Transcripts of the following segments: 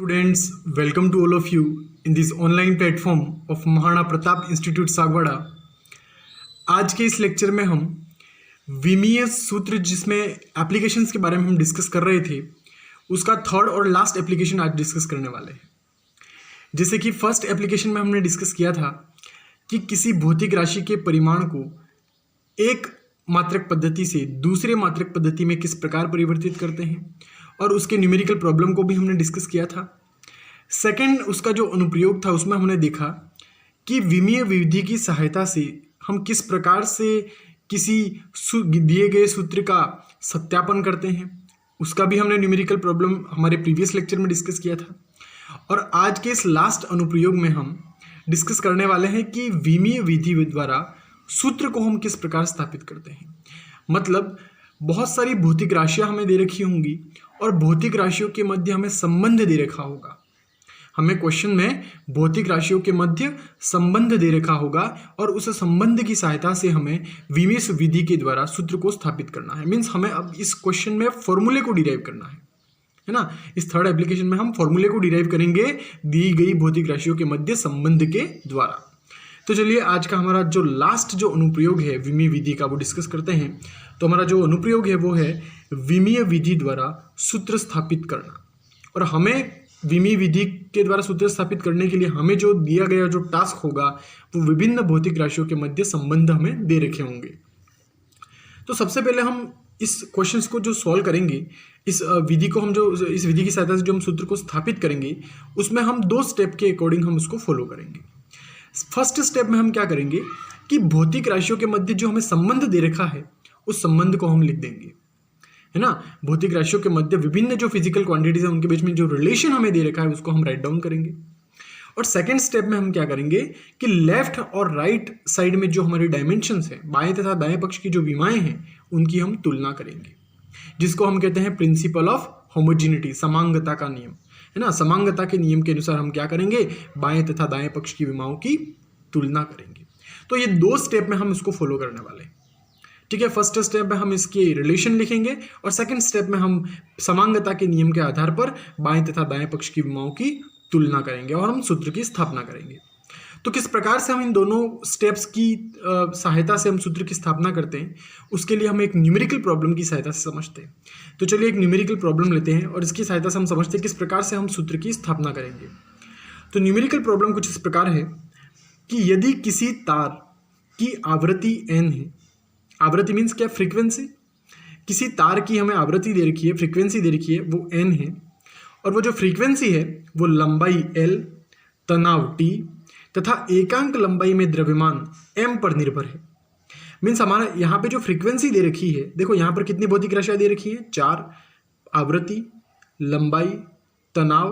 Students, welcome to all of you in this online platform of Maharana Pratap institute Sagwara. आज के इस lecture में हम विमीय सूत्र जिसमें एप्लीकेशंस के बारे में हम डिस्कस कर रहे थे, उसका थर्ड और लास्ट एप्लीकेशन आज डिस्कस करने वाले हैं। जैसे कि फर्स्ट एप्लीकेशन में हमने डिस्कस किया था कि किसी भौतिक राशि के परिमाण को एक मात्रक पद्धति से दूसरे मात्रक पद्धति में किस प्रकार परिवर्तित करते हैं, और उसके न्यूमेरिकल प्रॉब्लम को भी हमने डिस्कस किया था। सेकंड, उसका जो अनुप्रयोग था उसमें हमने देखा कि विमीय विधि की सहायता से हम किस प्रकार से किसी दिए गए सूत्र का सत्यापन करते हैं, उसका भी हमने न्यूमेरिकल प्रॉब्लम हमारे प्रीवियस लेक्चर में डिस्कस किया था। और आज के इस लास्ट अनुप्रयोग में हम डिस्कस करने वाले हैं कि विमीय विधि द्वारा सूत्र को हम किस प्रकार स्थापित करते हैं। मतलब बहुत सारी भौतिक राशियां हमें दे रखी होंगी और भौतिक राशियों के मध्य हमें संबंध दे रखा होगा। हमें क्वेश्चन में भौतिक राशियों के मध्य संबंध दे रखा होगा और उस संबंध की सहायता से हमें विमीय विधि के द्वारा सूत्र को स्थापित करना है। मीन्स हमें अब इस क्वेश्चन में फॉर्मूले को डिराइव करना है ना। इस थर्ड एप्लीकेशन में हम फॉर्मूले को डिराइव करेंगे दी गई भौतिक राशियों के मध्य संबंध के द्वारा। तो चलिए आज का हमारा जो लास्ट जो अनुप्रयोग है विमीय विधि का वो डिस्कस करते हैं। तो हमारा जो अनुप्रयोग है वो है विमीय विधि द्वारा सूत्र स्थापित करना। और हमें विमीय विधि के द्वारा सूत्र स्थापित करने के लिए हमें जो दिया गया जो टास्क होगा वो विभिन्न भौतिक राशियों के मध्य संबंध हमें दे रखे होंगे। तो सबसे पहले हम इस क्वेश्चंस को जो सॉल्व करेंगे, इस विधि को हम जो इस विधि की सहायता से जो हम सूत्र को स्थापित करेंगे उसमें हम दो स्टेप के अकॉर्डिंग हम उसको फॉलो करेंगे। फर्स्ट स्टेप में हम क्या करेंगे कि भौतिक राशियों के मध्य जो हमें संबंध दे रखा है उस संबंध को हम लिख देंगे, है ना। भौतिक राशियों के मध्य विभिन्न जो फिजिकल क्वांटिटीज है उनके बीच में जो रिलेशन हमें दे रखा है उसको हम राइट डाउन करेंगे। और सेकंड स्टेप में हम क्या करेंगे कि लेफ्ट और राइट साइड में जो हमारी डायमेंशंस है, बाएं तथा दाएं पक्ष की जो विमाएं हैं उनकी हम तुलना करेंगे, जिसको हम कहते हैं प्रिंसिपल ऑफ होमोजिनिटी, समांगता का नियम, है ना। समांगता के नियम के अनुसार हम क्या करेंगे, बाएं तथा दाएं पक्ष की विमाओं की तुलना करेंगे। तो ये दो स्टेप में हम इसको फॉलो करने वाले हैं, ठीक है। फर्स्ट स्टेप में हम इसके रिलेशन लिखेंगे और सेकंड स्टेप में हम समांगता के नियम के आधार पर बाएं तथा दाएं पक्ष की विमाओं की तुलना करेंगे और हम सूत्र की स्थापना करेंगे। तो किस प्रकार से हम इन दोनों स्टेप्स की सहायता से हम सूत्र की स्थापना करते हैं, उसके लिए हम एक न्यूमेरिकल प्रॉब्लम की सहायता से समझते हैं। तो चलिए एक न्यूमेरिकल प्रॉब्लम लेते हैं और इसकी सहायता से हम समझते हैं किस प्रकार से हम सूत्र की स्थापना करेंगे। तो न्यूमेरिकल प्रॉब्लम कुछ इस प्रकार है कि यदि किसी तार की आवृत्ति n है, आवृत्ति मीन्स क्या, फ्रीक्वेंसी। किसी तार की हमें आवृत्ति दे रखी है, फ्रीक्वेंसी दे रखी है, वो n है, और वो जो फ्रीक्वेंसी है वो लंबाई l, तनाव t तथा एकांक लंबाई में द्रव्यमान m पर निर्भर है। मीन्स हमारा यहाँ पे जो फ्रीक्वेंसी दे रखी है, देखो यहाँ पर कितनी भौतिक राशियाँ दे रखी हैं, 4, आवृत्ति, लंबाई, तनाव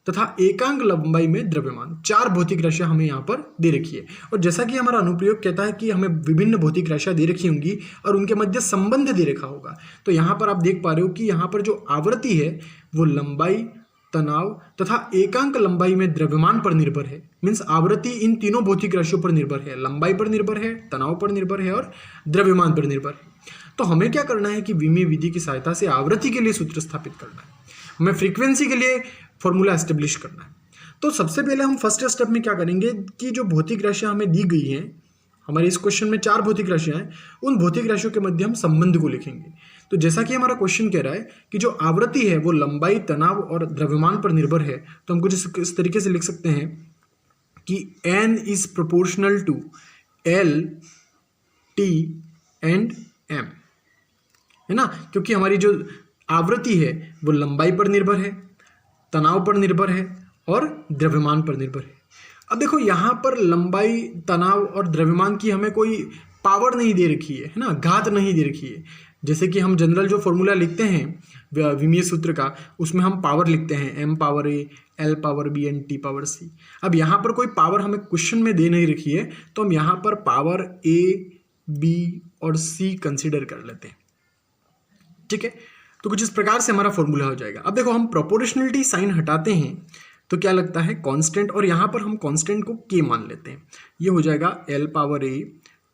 तथा एकांक लंबाई में द्रव्यमान, 4 भौतिक राशियाँ हमें यहाँ पर दे रखी है। और जैसा कि हमारा अनुप्रयोग कहता है कि हमें विभिन्न भौतिक राशियाँ दे रखी होंगी और उनके मध्य संबंध दे रखा होगा। तो यहाँ पर आप देख पा रहे हो कि यहाँ पर जो आवृत्ति है वो लंबाई, तनाव तथा एकांक लंबाई में द्रव्यमान पर निर्भर है। मीन्स आवृत्ति इन तीनों भौतिक राशियों पर निर्भर है, लंबाई पर निर्भर है, तनाव पर निर्भर है और द्रव्यमान पर निर्भर है। तो हमें क्या करना है कि विमीय विधि की सहायता से आवृत्ति के लिए सूत्र स्थापित करना है, हमें फ्रीक्वेंसी के लिए फॉर्मूला एस्टेब्लिश करना है। तो सबसे पहले हम फर्स्ट स्टेप में क्या करेंगे कि जो भौतिक राशियाँ हमें दी गई हैं, हमारे इस क्वेश्चन में 4 भौतिक राशियाँ हैं, उन भौतिक राशियों के मध्य हम संबंध को लिखेंगे। तो जैसा कि हमारा क्वेश्चन कह रहा है कि जो आवृत्ति है वो लंबाई, तनाव और द्रव्यमान पर निर्भर है, तो हम कुछ इस तरीके से लिख सकते हैं कि n is proportional to L, T and M, है ना। क्योंकि हमारी जो आवृत्ति है वो लंबाई पर निर्भर है, तनाव पर निर्भर है और द्रव्यमान पर निर्भर है। अब देखो यहाँ पर लंबाई, तनाव और द्रव्यमान की हमें कोई पावर नहीं दे रखी है ना, घात नहीं दे रखी है। जैसे कि हम जनरल जो फॉर्मूला लिखते हैं विमीय सूत्र का, उसमें हम पावर लिखते हैं m power a, l power b and t power c। अब यहाँ पर कोई पावर हमें क्वेश्चन में दे नहीं रखी है, तो हम यहाँ पर पावर a, b और c कंसिडर कर लेते हैं, ठीक है। तो कुछ इस प्रकार से हमारा फॉर्मूला हो जाएगा। अब देखो हम प्रोपोर्शनलिटी साइन हटाते हैं तो क्या लगता है, कांस्टेंट, और यहाँ पर हम कांस्टेंट को k मान लेते हैं। ये हो जाएगा l power a,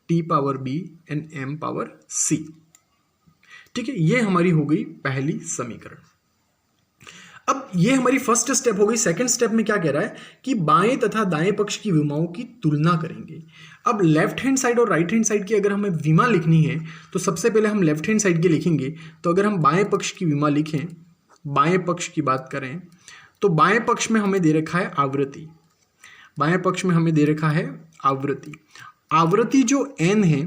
t power b and m power c, ठीक है। ये हमारी हो गई पहली समीकरण। अब ये हमारी फर्स्ट स्टेप हो गई। सेकंड स्टेप में क्या कह रहा है कि बाएं तथा दाएं पक्ष की विमाओं की तुलना करेंगे। अब लेफ्ट हैंड साइड और राइट हैंड साइड की अगर हमें विमा लिखनी है तो सबसे पहले हम लेफ्ट हैंड साइड की लिखेंगे। तो अगर हम बाएं पक्ष की विमा लिखें, बाएं पक्ष की बात करें तो बाएं पक्ष में हमें दे रखा है आवृत्ति। बाएं पक्ष में हमें दे रखा है आवृत्ति। आवृत्ति जो n है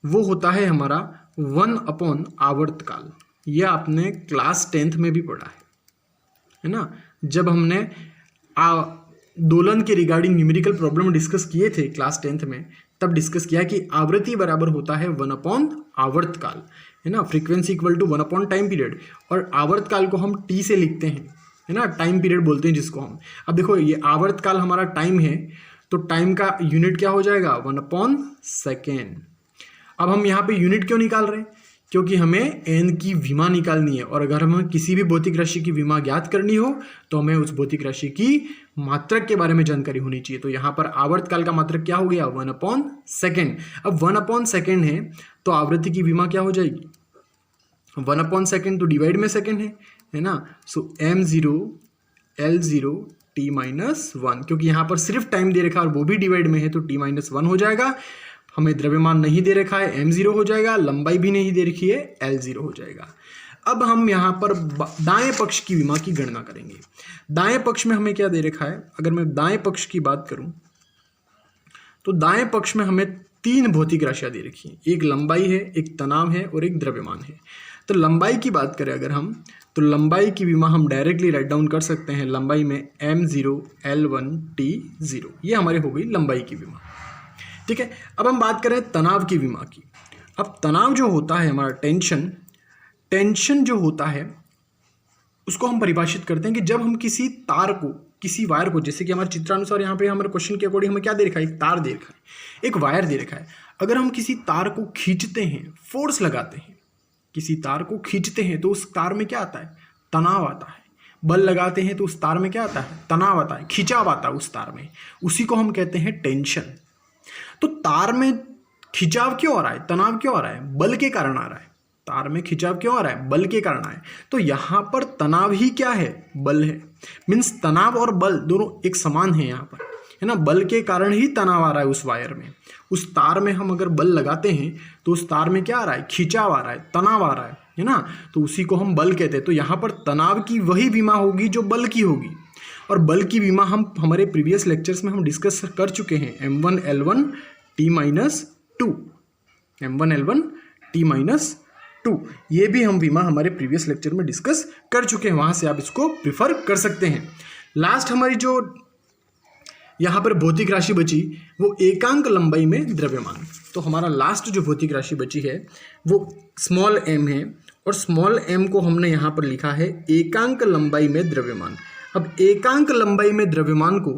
वो होता है हमारा 1/, आवर्तकाल। यह आपने क्लास 10th में भी पढ़ा है ना, जब हमने दोलन के रिगार्डिंग न्यूमेरिकल प्रॉब्लम डिस्कस किए थे क्लास 10th में, तब डिस्कस किया कि आवृत्ति बराबर होता है 1/, आवर्तकाल, है ना। Frequency equal to 1/, time period, और आवर्तकाल को हम t से लिखते हैं, है ना, टाइम पीरियड बोलते हैं जिसको हम। अब देखो ये आवर्तकाल हमारा टाइम है, तो टाइम का यूनिट क्या हो जाएगा 1/सेकेंड। अब हम यहाँ पे यूनिट क्यों निकाल रहे हैं, क्योंकि हमें n की विमा निकालनी है, और अगर हमें किसी भी भौतिक राशि की विमा ज्ञात करनी हो तो हमें उस भौतिक राशि की मात्रक के बारे में जानकारी होनी चाहिए। तो यहाँ पर आवर्तकाल का मात्रक क्या हो गया 1/सेकेंड। अब 1/सेकेंड है तो आवृत्ति की विमा क्या हो जाएगी 1/सेकेंड, तो डिवाइड में सेकेंड है ना। सो m0 L0 t-1, क्योंकि यहाँ पर सिर्फ टाइम दे रखा है और वो भी डिवाइड में है तो t-1 हो जाएगा। हमें द्रव्यमान नहीं दे रखा है, m0 हो जाएगा, लंबाई भी नहीं दे रखी है, L0 हो जाएगा। अब हम यहाँ पर दाएं पक्ष की विमा की गणना करेंगे। दाएं पक्ष में हमें क्या दे रखा है, अगर मैं दाएं पक्ष की बात करूं तो दाएं पक्ष में हमें 3 भौतिक राशियां दे रखी हैं। एक लंबाई है, एक तनाव है और एक द्रव्यमान है। तो लंबाई की बात करें अगर हम, तो लंबाई की विमा हम डायरेक्टली राइट डाउन कर सकते हैं। लंबाई में m0 L1 t0, ये हमारी हो गई लंबाई की विमा, ठीक है। अब हम बात करें तनाव की विमा की। अब तनाव जो होता है हमारा टेंशन जो होता है उसको हम परिभाषित करते हैं कि जब हम किसी तार को, किसी वायर को, जैसे कि हमारे चित्रानुसार यहाँ पे हमारे क्वेश्चन के अकॉर्डिंग हमें क्या दे रखा है, एक तार दे रखा है, एक वायर दे रखा है। अगर हम किसी तार को खींचते हैं, फोर्स लगाते हैं, किसी तार को खींचते हैं तो उस तार में क्या आता है, तनाव आता है। बल लगाते हैं तो उस तार में क्या आता है, तनाव आता है, खिंचाव आता है उस तार में, उसी को हम कहते हैं टेंशन। तो तार में खिंचाव क्यों आ रहा है, तनाव क्यों आ रहा है, बल के कारण आ रहा है। तार में खिंचाव क्यों आ रहा है, बल के कारण आए। तो यहाँ पर तनाव ही क्या है, बल है। मीन्स तनाव और बल दोनों एक समान है यहाँ पर, है ना। बल के कारण ही तनाव आ रहा है उस वायर में। उस तार में हम अगर बल लगाते हैं तो उस तार में क्या आ रहा है, खिंचाव आ रहा है, तनाव आ रहा है ना। तो उसी को हम बल कहते हैं। तो यहाँ पर तनाव की वही विमा होगी जो बल की होगी, और बल की विमा हम हमारे प्रीवियस लेक्चर्स में हम डिस्कस कर चुके हैं, m1 L1 t-2, m1 L1 t-2, ये भी हम विमा हमारे प्रीवियस लेक्चर में डिस्कस कर चुके हैं, वहाँ से आप इसको प्रिफर कर सकते हैं। लास्ट हमारी जो यहाँ पर भौतिक राशि बची वो एकांक लंबाई में द्रव्यमान। तो हमारा लास्ट जो भौतिक राशि बची है वो स्मॉल m है, और स्मॉल m को हमने यहाँ पर लिखा है एकांक लंबाई में द्रव्यमान। अब एकांक लंबाई में द्रव्यमान को,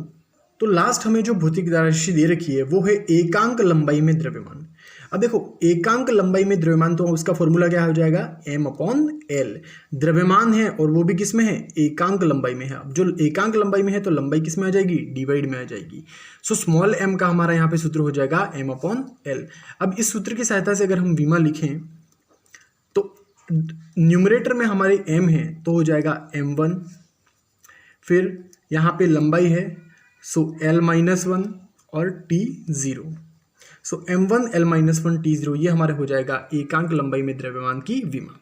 तो लास्ट हमें जो भौतिक राशि दे रखी है वो है एकांक लंबाई में द्रव्यमान। अब देखो एकांक लंबाई में द्रव्यमान, तो उसका फॉर्मूला क्या हो जाएगा, m/L। द्रव्यमान है और वो भी किस में है, एकांक लंबाई में है। अब जो एकांक लंबाई में है तो लंबाई किस में आ जाएगी, डिवाइड में आ जाएगी। सो स्मॉल m का हमारा यहाँ पे सूत्र हो जाएगा m/L। अब इस सूत्र की सहायता से अगर हम विमा लिखें तो न्यूमरेटर में हमारे m है तो हो जाएगा m1, फिर यहाँ पे लंबाई है सो L-1 और t0। सो m1 L-1 t0 ये हमारे हो जाएगा एकांक लंबाई में द्रव्यमान की विमा।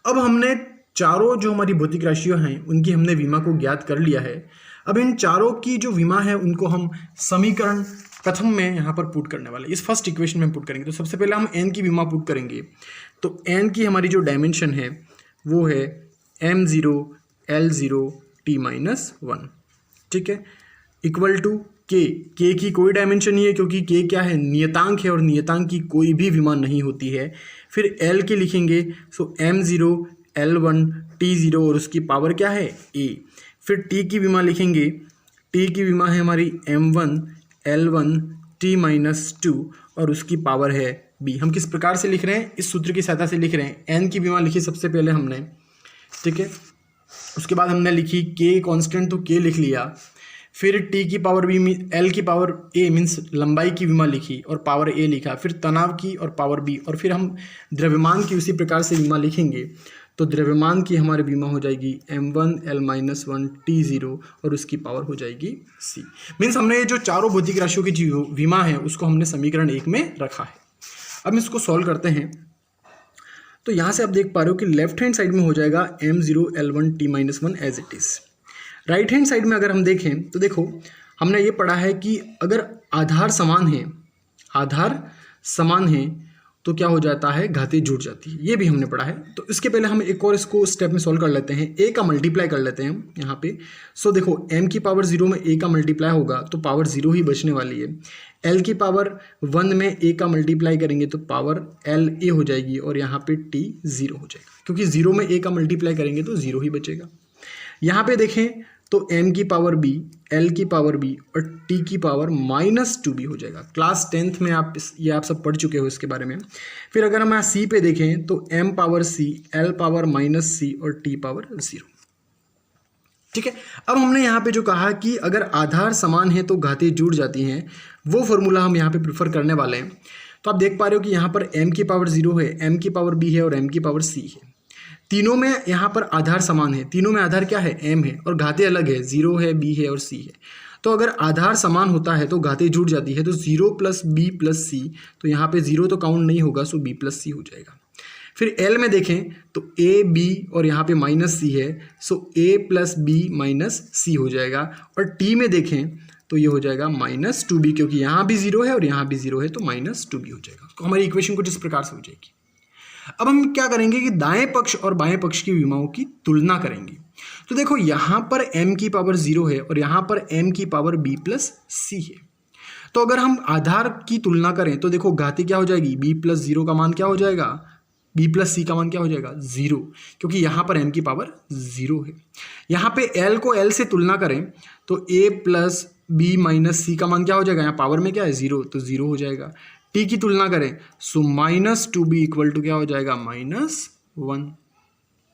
अब हमने चारों जो हमारी भौतिक राशियां हैं उनकी हमने विमा को ज्ञात कर लिया है। अब इन चारों की जो विमा है उनको हम समीकरण प्रथम में यहाँ पर पुट करने वाले, इस फर्स्ट इक्वेशन में पुट करेंगे। तो सबसे पहले हम n की विमा पुट करेंगे। तो n की हमारी जो डायमेंशन है वो है m0 L0 t-1, ठीक है, इक्वल टू k की कोई डायमेंशन नहीं है क्योंकि k क्या है, नियतांक है, और नियतांक की कोई भी विमा नहीं होती है। फिर l के लिखेंगे, सो m0 L1 t0 और उसकी पावर क्या है, a। फिर t की विमा लिखेंगे, t की विमा है हमारी m1 L1 t-2 और उसकी पावर है b। हम किस प्रकार से लिख रहे हैं, इस सूत्र की सहायता से लिख रहे हैं। n की विमा लिखी सबसे पहले हमने, ठीक है, उसके बाद हमने लिखी k कांस्टेंट तो k लिख लिया। फिर t की पावर b, l की पावर a मीन्स लंबाई की विमा लिखी और पावर a लिखा। फिर तनाव की और पावर b, और फिर हम द्रव्यमान की उसी प्रकार से विमा लिखेंगे। तो द्रव्यमान की हमारी विमा हो जाएगी m1 l-1 t0 और उसकी पावर हो जाएगी c। मीन्स हमने ये जो चारों भौतिक राशियों की जो विमा है उसको हमने समीकरण 1 में रखा है। अब इसको सॉल्व करते हैं। तो यहाँ से आप देख पा रहे हो कि लेफ्ट हैंड साइड में हो जाएगा m0 l1 t-1 as it is. Right hand side में अगर हम देखें तो देखो हमने ये पढ़ा है कि अगर आधार समान है तो क्या हो जाता है, घातें जुड़ जाती है। ये भी हमने पढ़ा है। तो इसके पहले हम एक और इसको स्टेप में सॉल्व कर लेते हैं। a का मल्टीप्लाई कर लेते हैं हम यहाँ पे। सो देखो m की पावर 0 में a का मल्टीप्लाई होगा तो पावर 0 ही बचने वाली है। l की पावर 1 में a का मल्टीप्लाई करेंगे तो पावर l a हो जाएगी और यहाँ पे t 0 हो जाएगा, क्योंकि 0 में a का मल्टीप्लाई करेंगे तो 0 ही बचेगा। यहाँ पे देखें तो m की पावर b, l की पावर b और t की पावर -2b हो जाएगा। क्लास 10th में आप सब पढ़ चुके हो इसके बारे में। फिर अगर हम यहाँ c पे देखें तो m power c, l power -c और t पावर 0। ठीक है। अब हमने यहाँ पे जो कहा कि अगर आधार समान है तो घातें जुड़ जाती हैं, वो फॉर्मूला हम यहाँ पे प्रेफर करने वाले हैं। तो आप देख पा रहे हो कि यहाँ पर m की पावर 0 है, m की पावर b है और m की पावर c है। तीनों में यहाँ पर आधार समान है, तीनों में आधार क्या है, m है, और घातें अलग है, 0 है, b है और c है। तो अगर आधार समान होता है तो घातें जुड़ जाती है। तो 0 + b + c, तो यहाँ पे 0 तो काउंट नहीं होगा, सो b + c हो जाएगा। फिर l में देखें तो a b और यहाँ पे -c है, सो a + b - c हो जाएगा। और t में देखें तो ये हो जाएगा -2b, क्योंकि यहाँ भी 0 है और यहाँ भी 0 है, तो -2b हो जाएगा। तो हमारी इक्वेशन कुछ इस प्रकार से हो जाएगी। अब हम क्या करेंगे कि दाएं पक्ष और बाएं पक्ष की विमाओं की तुलना करेंगे। तो देखो यहाँ पर m की पावर 0 है और यहाँ पर m की पावर b + c है। तो अगर हम आधार की तुलना करें तो देखो घाती क्या हो जाएगी, b + 0 का मान क्या हो जाएगा, b + c का मान क्या हो जाएगा, 0, क्योंकि यहाँ पर m की पावर 0 है। यहाँ पे l को l से तुलना करें तो a + b - c का मान क्या हो जाएगा, यहाँ पावर में क्या है, 0, तो 0 हो जाएगा। t की तुलना करें सो -2b = क्या हो जाएगा, -1।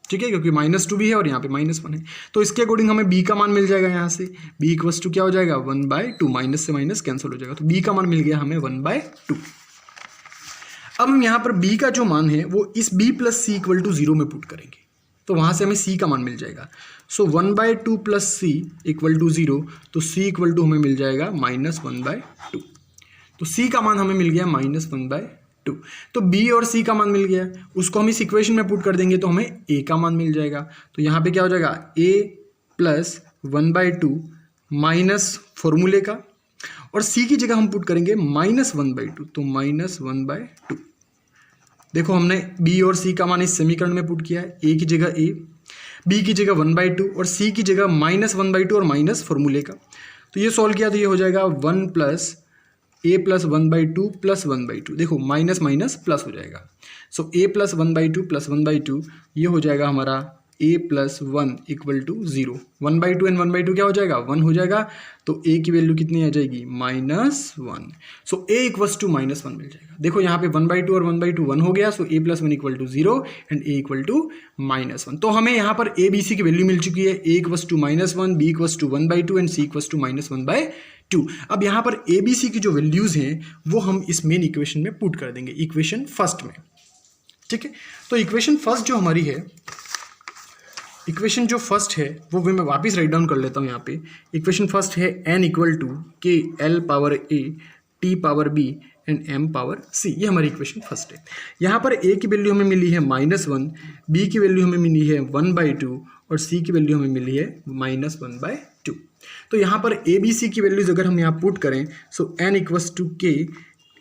ठीक है, क्योंकि -2b है और यहाँ पे -1 है। तो इसके अकॉर्डिंग हमें b का मान मिल जाएगा। यहाँ से b = क्या हो जाएगा, 1/2, माइनस से माइनस कैंसिल हो जाएगा, तो b का मान मिल गया हमें 1/2। अब हम यहाँ पर b का जो मान है वो इस b + c = 0 में पुट करेंगे, तो वहाँ से हमें c का मान मिल जाएगा। सो 1/2 + c = 0, तो c = हमें मिल जाएगा -1/2। तो c का मान हमें मिल गया -1/2। तो b और c का मान मिल गया, उसको हम इस इक्वेशन में पुट कर देंगे तो हमें a का मान मिल जाएगा। तो यहाँ पे क्या हो जाएगा, a + 1/2 माइनस फॉर्मूले का, और c की जगह हम पुट करेंगे -1/2, तो -1/2। देखो हमने b और c का मान इस समीकरण में पुट किया है, a की जगह a, b की जगह 1/2 और c की जगह -1/2 और माइनस फॉर्मूले का। तो ये सॉल्व किया तो ये हो जाएगा 1 + a + 1/2 + 1/2। देखो माइनस माइनस प्लस हो जाएगा। सो a + 1/2 + 1/2 ये हो जाएगा हमारा a + 1 = 0। 1/2 एंड 1/2 क्या हो जाएगा, 1 हो जाएगा। तो a की वैल्यू कितनी आ जाएगी, -1। सो a = -1 मिल जाएगा। देखो यहाँ पे 1/2 और 1/2 1 हो गया, सो a + 1 = 0 एंड a = -1। तो हमें यहाँ पर a b c की वैल्यू मिल चुकी है। a = -1, b = 1/2 and c = -1/2। अब यहाँ पर a b c की जो वैल्यूज़ हैं वो हम इस मेन इक्वेशन में पुट कर देंगे, इक्वेशन फर्स्ट में। ठीक है, तो इक्वेशन फर्स्ट जो हमारी है, इक्वेशन जो फर्स्ट है वो मैं वापस राइट डाउन कर लेता हूँ। यहाँ पे इक्वेशन फर्स्ट है n = k l power a t power b and m power c। ये हमारी इक्वेशन फर्स्ट है। यहाँ पर a की वैल्यू हमें मिली है -1, b की वैल्यू हमें मिली है 1/2 और c की वैल्यू हमें मिली है -1/2। तो यहाँ पर a b c की वैल्यूज अगर हम यहाँ पुट करें, सो n = k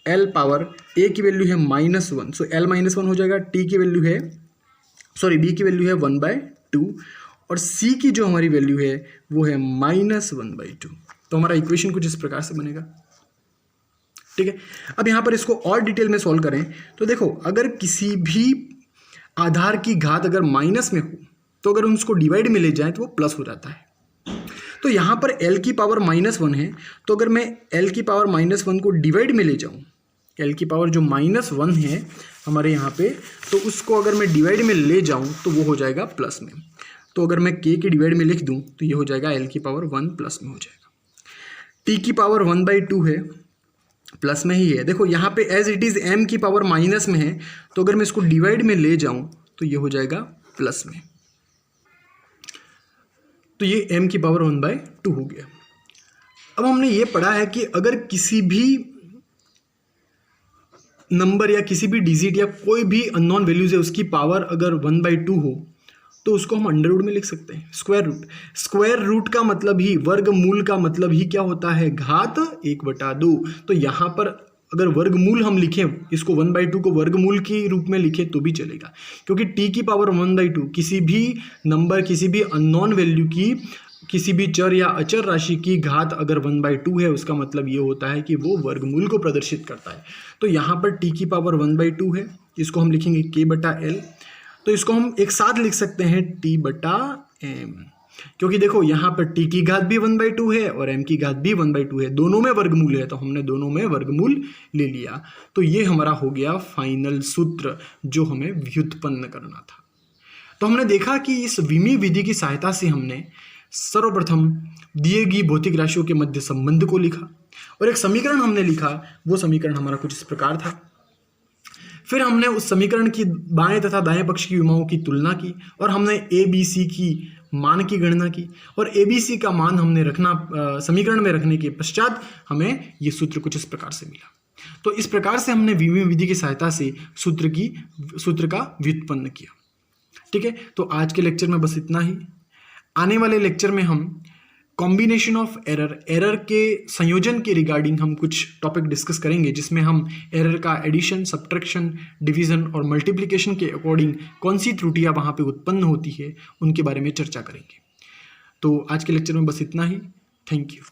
l power a की वैल्यू है -1, सो l -1 हो जाएगा। t की वैल्यू है b की वैल्यू है 1/2 और c की जो हमारी वैल्यू है वो है -1/2। तो हमारा इक्वेशन कुछ इस प्रकार से बनेगा। ठीक है, अब यहाँ पर इसको और डिटेल में सॉल्व करें तो देखो अगर किसी भी आधार की घात अगर माइनस में हो तो अगर उसको डिवाइड में ले जाएं तो वो प्लस हो जाता है। तो यहाँ पर l की पावर -1 है, तो अगर मैं l की पावर -1 को डिवाइड में ले जाऊँ, l की पावर जो -1 है हमारे यहाँ पे, तो उसको अगर मैं डिवाइड में ले जाऊँ तो वो हो जाएगा प्लस में। तो अगर मैं k के डिवाइड में लिख दूँ तो ये हो जाएगा l की पावर 1 प्लस में हो जाएगा। t की पावर 1/2 है, प्लस में ही है। देखो यहाँ पे एज इट इज़ m की पावर माइनस में है, तो अगर मैं इसको डिवाइड में ले जाऊँ तो ये हो जाएगा प्लस में। तो ये m की पावर 1/2 हो गया। अब हमने ये पढ़ा है कि अगर किसी भी नंबर या किसी भी डिजिट या कोई भी अननोन वैल्यूज है उसकी पावर अगर 1/2 हो तो उसको हम अंडर रूट में लिख सकते हैं, स्क्वायर रूट। स्क्वायर रूट का मतलब ही, वर्गमूल का मतलब ही क्या होता है, घात 1/2। तो यहाँ पर अगर वर्गमूल हम लिखें, इसको 1/2 को वर्गमूल के रूप में लिखें तो भी चलेगा, क्योंकि t की पावर 1/2 किसी भी नंबर, किसी भी अननोन वैल्यू की, किसी भी चर या अचर राशि की घात अगर 1/2 है, उसका मतलब ये होता है कि वो वर्गमूल को प्रदर्शित करता है। तो यहाँ पर t की पावर 1/2 है, इसको हम लिखेंगे k/l। तो इसको हम एक साथ लिख सकते हैं t/m, क्योंकि देखो यहाँ पर t की घात भी 1/2 है और m की घात भी 1/2 है, दोनों में वर्गमूल है, तो हमने दोनों में वर्गमूल ले लिया। तो ये हमारा हो गया फाइनल सूत्र जो हमें व्युत्पन्न करना था। तो हमने देखा कि इस विमीय विधि की सहायता से हमने सर्वप्रथम दिए गई भौतिक राशियों के मध्य संबंध को लिखा और एक समीकरण हमने लिखा। वो समीकरण हमारा कुछ इस प्रकार था। फिर हमने उस समीकरण की बाएं तथा दाएं पक्ष की विमाओं की तुलना की और हमने ए बी सी की मान की गणना की और ए बी सी का मान हमने रखना समीकरण में रखने के पश्चात हमें ये सूत्र कुछ इस प्रकार से मिला। तो इस प्रकार से हमने विमीय विधि की सहायता से सूत्र का व्युत्पन्न किया। ठीक है, तो आज के लेक्चर में बस इतना ही। आने वाले लेक्चर में हम कॉम्बिनेशन ऑफ एरर के संयोजन के रिगार्डिंग हम कुछ टॉपिक डिस्कस करेंगे, जिसमें हम एरर का एडिशन, सब्ट्रैक्शन, डिवीजन और मल्टीप्लिकेशन के अकॉर्डिंग कौन सी त्रुटियां वहां पे उत्पन्न होती है उनके बारे में चर्चा करेंगे। तो आज के लेक्चर में बस इतना ही। Thank you.